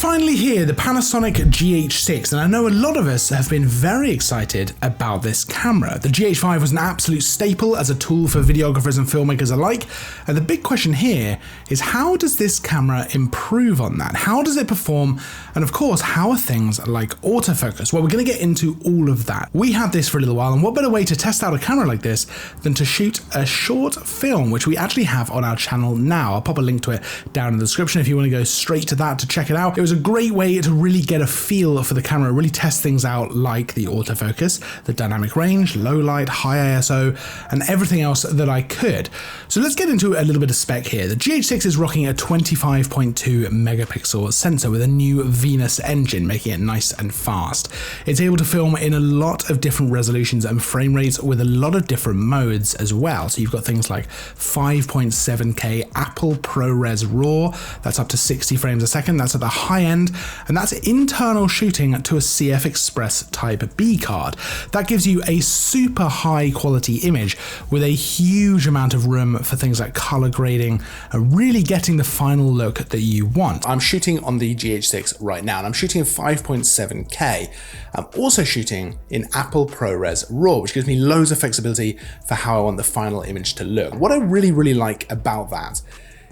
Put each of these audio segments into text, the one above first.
finally here, the Panasonic GH6, and I know a lot of us have been very excited about this camera. The GH5 was an absolute staple as a tool for videographers and filmmakers alike, and the big question here is how does this camera improve on that? How does it perform? And of course, how are things like autofocus? Well, we're going to get into all of that. We had this for a little while, and what better way to test out a camera like this than to shoot a short film, which we actually have on our channel now. I'll pop a link to it down in the description if you want to go straight to that to check it out. It was a great way to really get a feel for the camera, really test things out like the autofocus, the dynamic range, low light, high ISO, and everything else that I could. So let's get into a little bit of spec here. The GH6 is rocking a 25.2 megapixel sensor with a new Venus engine, making it nice and fast. It's able to film in a lot of different resolutions and frame rates with a lot of different modes as well. So you've got things like 5.7K Apple ProRes Raw, that's up to 60 frames a second, that's at the high end, and that's internal shooting to a CF Express Type B card. That gives you a super high quality image with a huge amount of room for things like color grading and really getting the final look that you want. I'm shooting on the GH6 right now, and I'm shooting in 5.7K. I'm also shooting in Apple ProRes Raw, which gives me loads of flexibility for how I want the final image to look. What I really like about that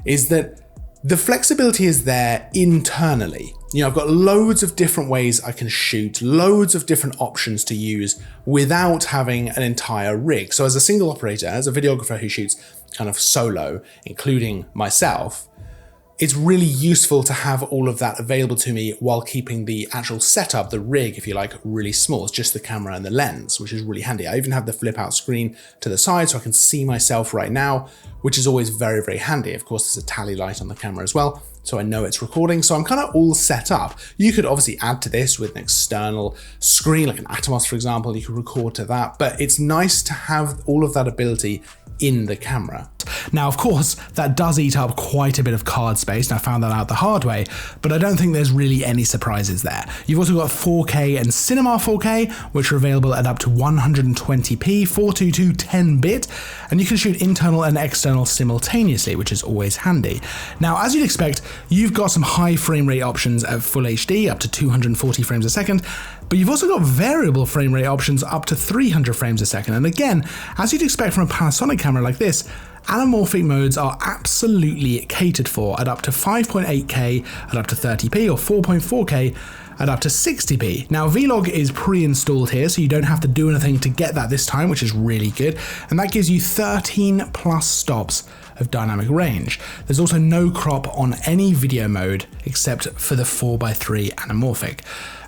is that the flexibility is there internally. You know, I've got loads of different ways I can shoot, loads of different options to use without having an entire rig. So as a single operator, as a videographer who shoots kind of solo, including myself, it's really useful to have all of that available to me while keeping the actual setup, the rig, if you like, really small. It's just the camera and the lens, which is really handy. I even have the flip out screen to the side so I can see myself right now, which is always very handy. Of course, there's a tally light on the camera as well, so I know it's recording. So I'm kind of all set up. You could obviously add to this with an external screen, like an Atomos, for example. You could record to that, but it's nice to have all of that ability in the camera. Now, of course, that does eat up quite a bit of card space, and I found that out the hard way, but I don't think there's really any surprises there. You've also got 4K and Cinema 4K, which are available at up to 120p, 422 10-bit, and you can shoot internal and external simultaneously, which is always handy. Now, as you'd expect, you've got some high frame rate options at Full HD, up to 240 frames a second, but you've also got variable frame rate options up to 300 frames a second. And again, as you'd expect from a Panasonic camera like this, anamorphic modes are absolutely catered for at up to 5.8K at up to 30p, or 4.4K at up to 60p. Now, Vlog is pre-installed here, so you don't have to do anything to get that this time, which is really good. And that gives you 13 plus stops of dynamic range. There's also no crop on any video mode except for the 4x3 anamorphic.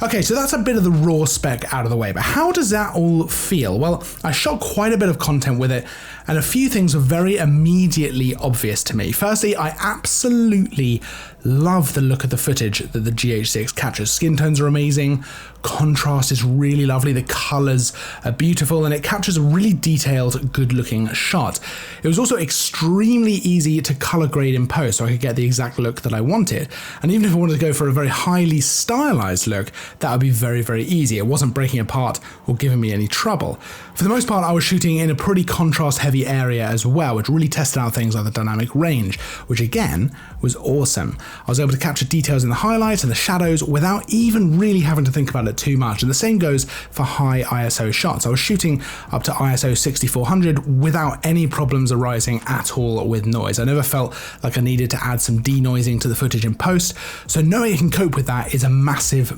Okay, so that's a bit of the raw spec out of the way, but how does that all feel? Well, I shot quite a bit of content with it, and a few things were very immediately obvious to me. Firstly, I absolutely love the look of the footage that the GH6 captures. Skin tones are amazing, contrast is really lovely, the colors are beautiful, and it captures a really detailed, good-looking shot. It was also extremely easy to color grade in post, so I could get the exact look that I wanted. And even if I wanted to go for a very highly stylized look, that would be very easy. It wasn't breaking apart or giving me any trouble. For the most part, I was shooting in a pretty contrast-heavy area as well, which really tested out things like the dynamic range, which again was awesome. I was able to capture details in the highlights and the shadows without even really having to think about it too much. And the same goes for high ISO shots. I was shooting up to ISO 6400 without any problems arising at all with noise. I never felt like I needed to add some denoising to the footage in post, so knowing you can cope with that is a massive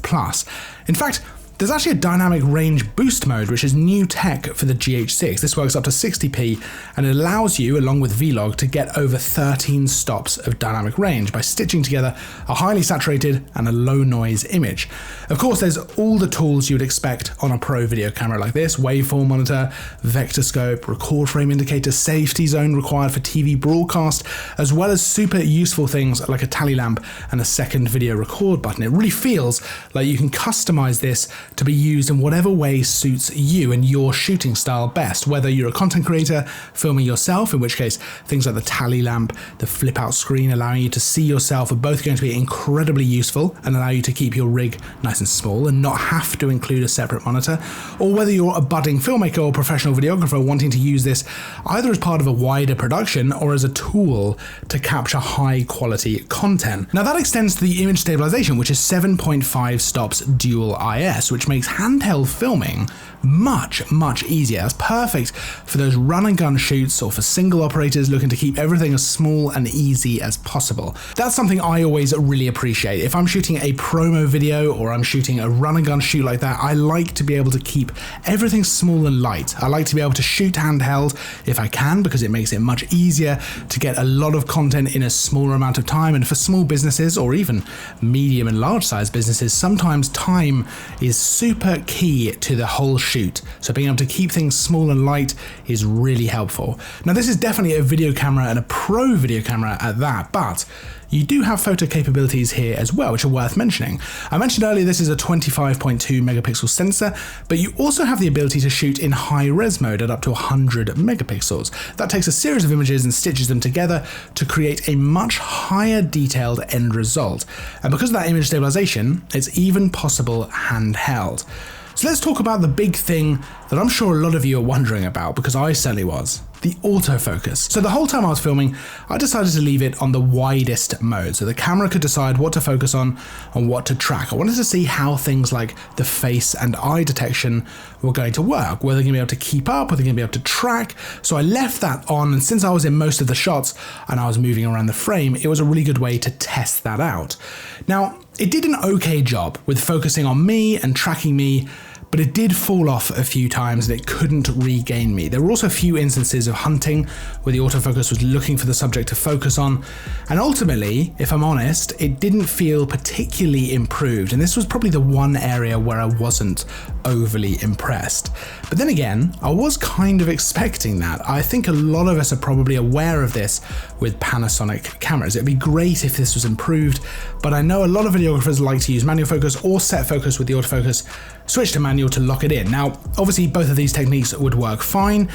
plus. In fact, there's actually a dynamic range boost mode, which is new tech for the GH6. This works up to 60p, and it allows you, along with Vlog, to get over 13 stops of dynamic range by stitching together a highly saturated and a low noise image. Of course, there's all the tools you would expect on a pro video camera like this: waveform monitor, vector scope, record frame indicator, safety zone required for TV broadcast, as well as super useful things like a tally lamp and a second video record button. It really feels like you can customize this to be used in whatever way suits you and your shooting style best, whether you're a content creator filming yourself, in which case things like the tally lamp, the flip out screen allowing you to see yourself are both going to be incredibly useful and allow you to keep your rig nice and small and not have to include a separate monitor, or whether you're a budding filmmaker or professional videographer wanting to use this either as part of a wider production or as a tool to capture high quality content. Now that extends to the image stabilization, which is 7.5 stops dual IS, which makes handheld filming much easier. That's perfect for those run and gun shoots or for single operators looking to keep everything as small and easy as possible. That's something I always really appreciate. If I'm shooting a promo video or I'm shooting a run and gun shoot like that, I like to be able to keep everything small and light. I like to be able to shoot handheld if I can, because it makes it much easier to get a lot of content in a smaller amount of time. And for small businesses or even medium and large size businesses, sometimes time is super key to the whole shoot. So being able to keep things small and light is really helpful. Now this is definitely a video camera and a pro video camera at that, but you do have photo capabilities here as well, which are worth mentioning. I mentioned earlier this is a 25.2 megapixel sensor, but you also have the ability to shoot in high res mode at up to 100 megapixels. That takes a series of images and stitches them together to create a much higher detailed end result. And because of that image stabilization, it's even possible handheld. So let's talk about the big thing that I'm sure a lot of you are wondering about, because I certainly was. The autofocus. So the whole time I was filming, I decided to leave it on the widest mode so the camera could decide what to focus on and what to track. I wanted to see how things like the face and eye detection were going to work, whether they're going to be able to keep up, whether they're going to be able to track. So I left that on, and since I was in most of the shots and I was moving around the frame, it was a really good way to test that out. Now, it did an okay job with focusing on me and tracking me, but it did fall off a few times and it couldn't regain me. There were also a few instances of hunting where the autofocus was looking for the subject to focus on, and ultimately, if I'm honest, it didn't feel particularly improved, and this was probably the one area where I wasn't overly impressed. But then again, I was kind of expecting that. I think a lot of us are probably aware of this with Panasonic cameras. It'd be great if this was improved, but I know a lot of videographers like to use manual focus or set focus with the autofocus, switch to manual to lock it in. Now, obviously both of these techniques would work fine.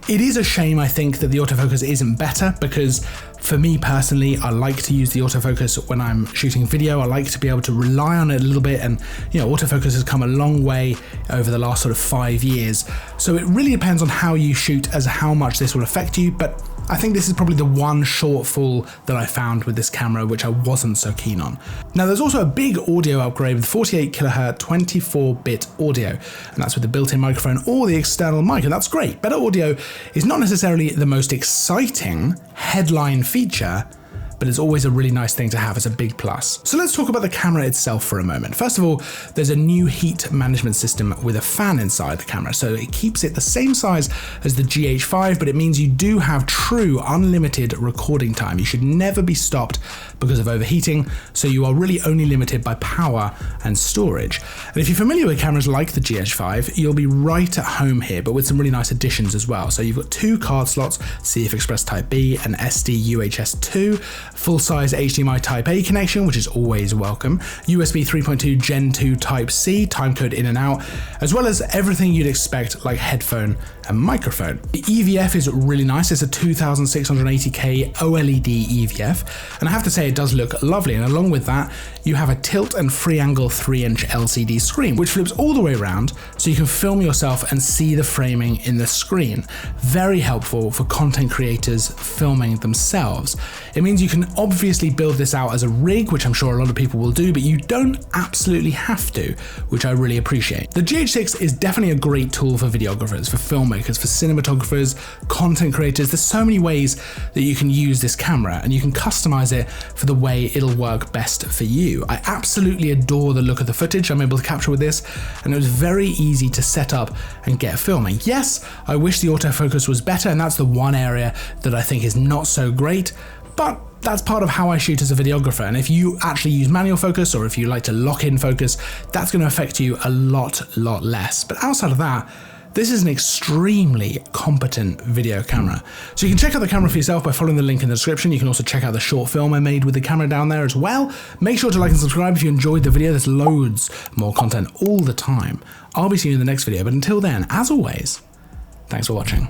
It is a shame, I think, that the autofocus isn't better, because for me personally, I like to use the autofocus when I'm shooting video. I like to be able to rely on it a little bit, and autofocus has come a long way over the last sort of 5 years. So it really depends on how you shoot as how much this will affect you, but I think this is probably the one shortfall that I found with this camera, which I wasn't so keen on. Now, there's also a big audio upgrade with 48 kilohertz 24-bit audio, and that's with the built-in microphone or the external mic, and that's great. Better audio is not necessarily the most exciting headline feature, but it's always a really nice thing to have as a big plus. So let's talk about the camera itself for a moment. First of all, there's a new heat management system with a fan inside the camera, so it keeps it the same size as the GH5, but it means you do have true unlimited recording time. You should never be stopped because of overheating, so you are really only limited by power and storage. And if you're familiar with cameras like the GH5, you'll be right at home here, but with some really nice additions as well. So you've got 2 card slots, CF Express Type B and SD UHS 2, full-size HDMI Type A connection, which is always welcome, USB 3.2 Gen 2 Type C, timecode in and out, as well as everything you'd expect like headphone and microphone. The EVF is really nice. It's a 2680K OLED EVF, and I have to say it does look lovely, and along with that, you have a tilt and free angle 3-inch LCD screen, which flips all the way around so you can film yourself and see the framing in the screen. Very helpful for content creators filming themselves. It means you can obviously build this out as a rig, which I'm sure a lot of people will do, but you don't absolutely have to, which I really appreciate. The GH6 is definitely a great tool for videographers, for filmmakers, for cinematographers, content creators. There's so many ways that you can use this camera, and you can customize it for the way it'll work best for you. I absolutely adore the look of the footage I'm able to capture with this, and it was very easy to set up and get filming. Yes, I wish the autofocus was better, and that's the one area that I think is not so great, but that's part of how I shoot as a videographer, and if you actually use manual focus or if you like to lock in focus, that's going to affect you a lot less. But outside of that, This is an extremely competent video camera. So you can check out the camera for yourself by following the link in the description. You can also check out the short film I made with the camera down there as well. Make sure to like and subscribe if you enjoyed the video. There's loads more content all the time. I'll be seeing you in the next video, but until then, as always, thanks for watching.